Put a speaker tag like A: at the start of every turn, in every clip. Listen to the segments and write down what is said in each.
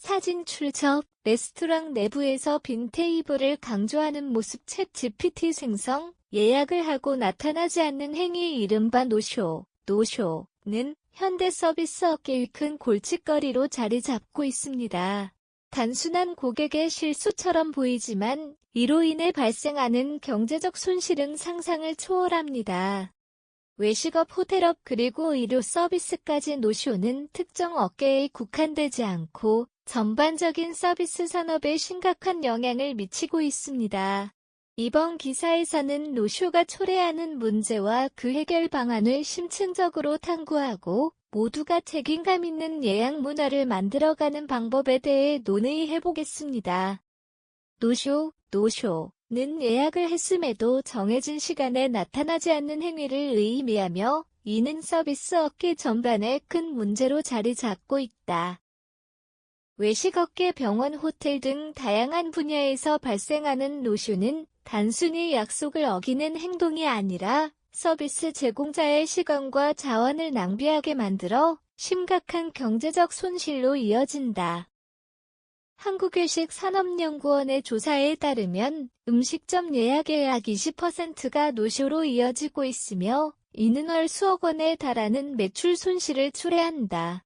A: 사진 출처, 레스토랑 내부에서 빈 테이블을 강조하는 모습. 챗 GPT 생성, 예약을 하고 나타나지 않는 행위. 이른바 노쇼. 노쇼는 현대 서비스 업계의 큰 골칫거리로 자리 잡고 있습니다. 단순한 고객의 실수처럼 보이지만 이로 인해 발생하는 경제적 손실은 상상을 초월합니다. 외식업, 호텔업 그리고 의료 서비스까지 노쇼는 특정 업계에 국한되지 않고 전반적인 서비스 산업에 심각한 영향을 미치고 있습니다. 이번 기사에서는 노쇼가 초래하는 문제와 그 해결 방안을 심층적으로 탐구하고 모두가 책임감 있는 예약 문화를 만들어가는 방법에 대해 논의해보겠습니다. 노쇼는 예약을 했음에도 정해진 시간에 나타나지 않는 행위를 의미하며 이는 서비스 업계 전반에 큰 문제로 자리 잡고 있다. 외식업계, 병원, 호텔 등 다양한 분야에서 발생하는 노쇼는 단순히 약속을 어기는 행동이 아니라 서비스 제공자의 시간과 자원을 낭비하게 만들어 심각한 경제적 손실로 이어진다. 한국외식산업연구원의 조사에 따르면 음식점 예약의 약 20%가 노쇼로 이어지고 있으며 이는 월 수억 원에 달하는 매출 손실을 초래한다.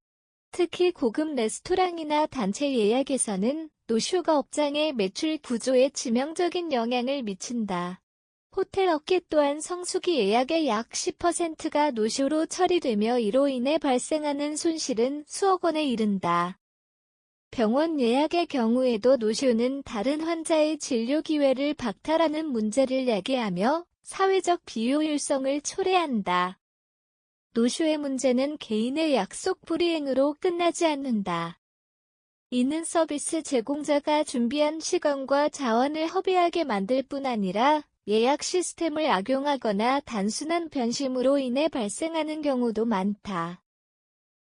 A: 특히 고급 레스토랑이나 단체 예약에서는 노쇼가 업장의 매출 구조에 치명적인 영향을 미친다. 호텔 업계 또한 성수기 예약의 약 10%가 노쇼로 처리되며 이로 인해 발생하는 손실은 수억 원에 이른다. 병원 예약의 경우에도 노쇼는 다른 환자의 진료 기회를 박탈하는 문제를 야기하며 사회적 비효율성을 초래한다. 노쇼의 문제는 개인의 약속 불이행으로 끝나지 않는다. 이는 서비스 제공자가 준비한 시간과 자원을 허비하게 만들 뿐 아니라 예약 시스템을 악용하거나 단순한 변심으로 인해 발생하는 경우도 많다.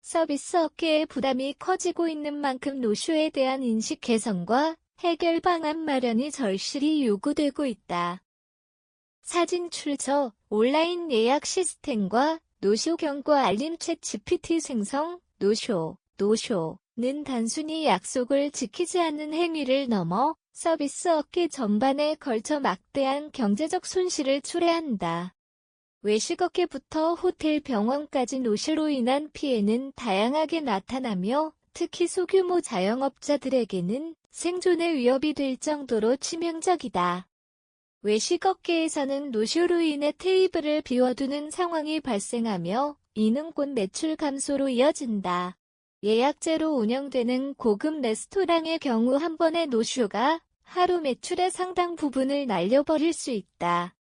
A: 서비스 업계의 부담이 커지고 있는 만큼 노쇼에 대한 인식 개선과 해결 방안 마련이 절실히 요구되고 있다. 사진 출처, 온라인 예약 시스템과 노쇼 경고 알림. 챗 GPT 생성, 노쇼는 단순히 약속을 지키지 않는 행위를 넘어 서비스 업계 전반에 걸쳐 막대한 경제적 손실을 초래한다. 외식업계부터 호텔, 병원까지 노쇼로 인한 피해는 다양하게 나타나며 특히 소규모 자영업자들에게는 생존의 위협이 될 정도로 치명적이다. 외식업계에서는 노쇼로 인해 테이블을 비워두는 상황이 발생하며 이는 곧 매출 감소로 이어진다. 예약제로 운영되는 고급 레스토랑의 경우 한 번의 노쇼가 하루 매출의 상당 부분을 날려버릴 수 있다.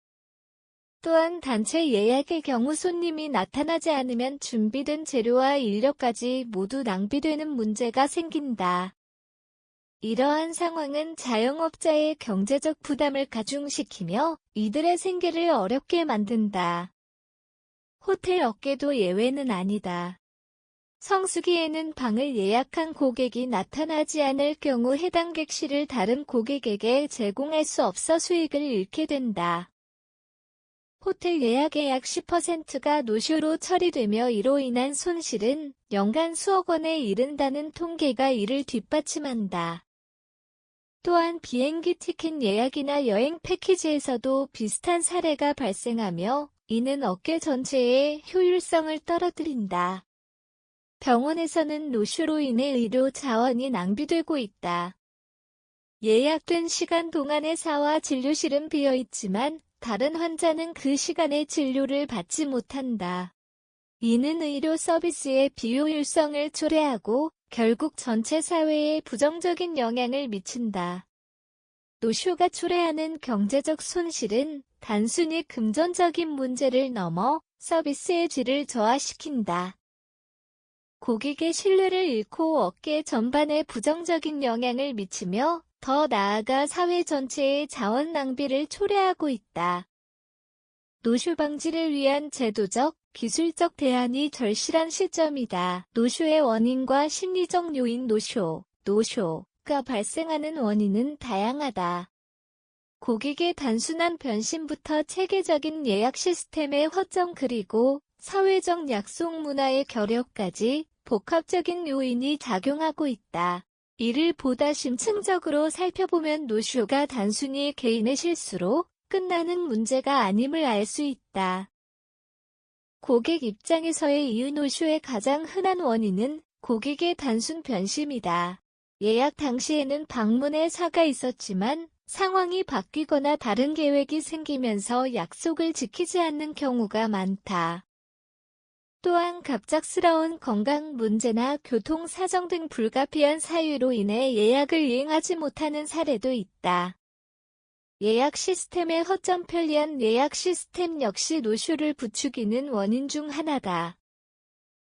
A: 또한 단체 예약의 경우 손님이 나타나지 않으면 준비된 재료와 인력까지 모두 낭비되는 문제가 생긴다. 이러한 상황은 자영업자의 경제적 부담을 가중시키며 이들의 생계를 어렵게 만든다. 호텔 업계도 예외는 아니다. 성수기에는 방을 예약한 고객이 나타나지 않을 경우 해당 객실을 다른 고객에게 제공할 수 없어 수익을 잃게 된다. 호텔 예약의 약 10%가 노쇼로 처리되며 이로 인한 손실은 연간 수억 원에 이른다는 통계가 이를 뒷받침한다. 또한 비행기 티켓 예약이나 여행 패키지에서도 비슷한 사례가 발생하며 이는 업계 전체의 효율성을 떨어뜨린다. 병원에서는 노쇼로 인해 의료 자원이 낭비되고 있다. 예약된 시간 동안에 사와 진료실은 비어있지만 다른 환자는 그 시간에 진료를 받지 못한다. 이는 의료 서비스의 비효율성을 초래하고 결국 전체 사회에 부정적인 영향을 미친다. 노쇼가 초래하는 경제적 손실은 단순히 금전적인 문제를 넘어 서비스의 질을 저하시킨다. 고객의 신뢰를 잃고 업계 전반에 부정적인 영향을 미치며 더 나아가 사회 전체의 자원 낭비를 초래하고 있다. 노쇼 방지를 위한 제도적, 기술적 대안이 절실한 시점이다. 노쇼의 원인과 심리적 요인. 노쇼가 발생하는 원인은 다양하다. 고객의 단순한 변심부터 체계적인 예약 시스템의 허점 그리고 사회적 약속 문화의 결여까지 복합적인 요인이 작용하고 있다. 이를 보다 심층적으로 살펴보면 노쇼가 단순히 개인의 실수로 끝나는 문제가 아님을 알 수 있다. 고객 입장에서의 이유 노쇼의 가장 흔한 원인은 고객의 단순 변심이다. 예약 당시에는 방문에 사가 있었지만 상황이 바뀌거나 다른 계획이 생기면서 약속을 지키지 않는 경우가 많다. 또한 갑작스러운 건강 문제나 교통 사정 등 불가피한 사유로 인해 예약을 이행하지 못하는 사례도 있다. 예약 시스템의 허점 편리한 예약 시스템 역시 노쇼를 부추기는 원인 중 하나다.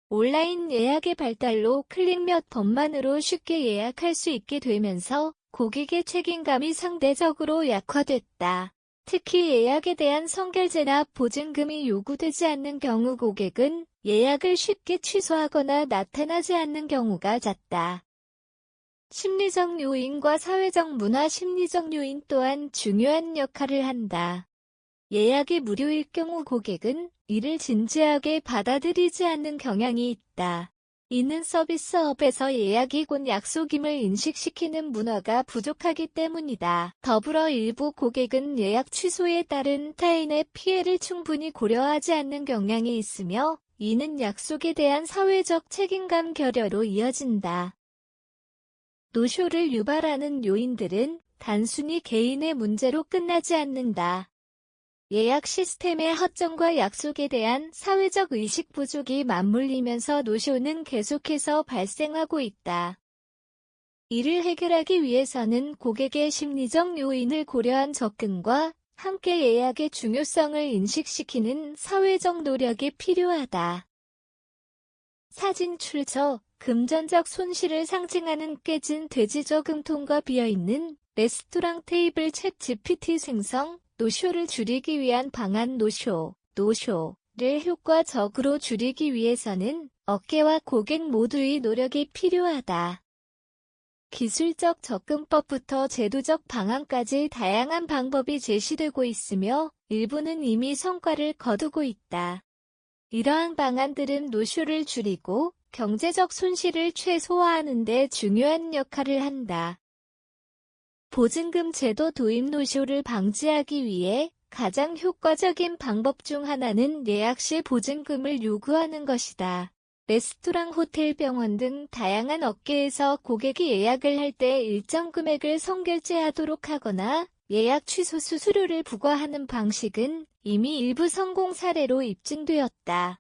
A: 온라인 예약의 발달로 클릭 몇 번만으로 쉽게 예약할 수 있게 되면서 고객의 책임감이 상대적으로 약화됐다. 특히 예약에 대한 선결제나 보증금이 요구되지 않는 경우 고객은 예약을 쉽게 취소하거나 나타나지 않는 경우가 잦다. 심리적 요인과 사회적 문화 심리적 요인 또한 중요한 역할을 한다. 예약이 무료일 경우 고객은 이를 진지하게 받아들이지 않는 경향이 있다. 이는 서비스업에서 예약이 곧 약속임을 인식시키는 문화가 부족하기 때문이다. 더불어 일부 고객은 예약 취소에 따른 타인의 피해를 충분히 고려하지 않는 경향이 있으며 이는 약속에 대한 사회적 책임감 결여로 이어진다. 노쇼를 유발하는 요인들은 단순히 개인의 문제로 끝나지 않는다. 예약 시스템의 허점과 약속에 대한 사회적 의식 부족이 맞물리면서 노쇼는 계속해서 발생하고 있다. 이를 해결하기 위해서는 고객의 심리적 요인을 고려한 접근과 함께 예약의 중요성을 인식시키는 사회적 노력이 필요하다. 사진 출처, 금전적 손실을 상징하는 깨진 돼지 저금통과 비어있는 레스토랑 테이블 챗 GPT 생성, 노쇼를 줄이기 위한 방안 노쇼를 효과적으로 줄이기 위해서는 업계와 고객 모두의 노력이 필요하다. 기술적 접근법부터 제도적 방안까지 다양한 방법이 제시되고 있으며 일부는 이미 성과를 거두고 있다. 이러한 방안들은 노쇼를 줄이고 경제적 손실을 최소화하는 데 중요한 역할을 한다. 보증금 제도 도입 노쇼를 방지하기 위해 가장 효과적인 방법 중 하나는 예약 시 보증금을 요구하는 것이다. 레스토랑, 호텔, 병원 등 다양한 업계에서 고객이 예약을 할 때 일정 금액을 선결제하도록 하거나 예약 취소 수수료를 부과하는 방식은 이미 일부 성공 사례로 입증되었다.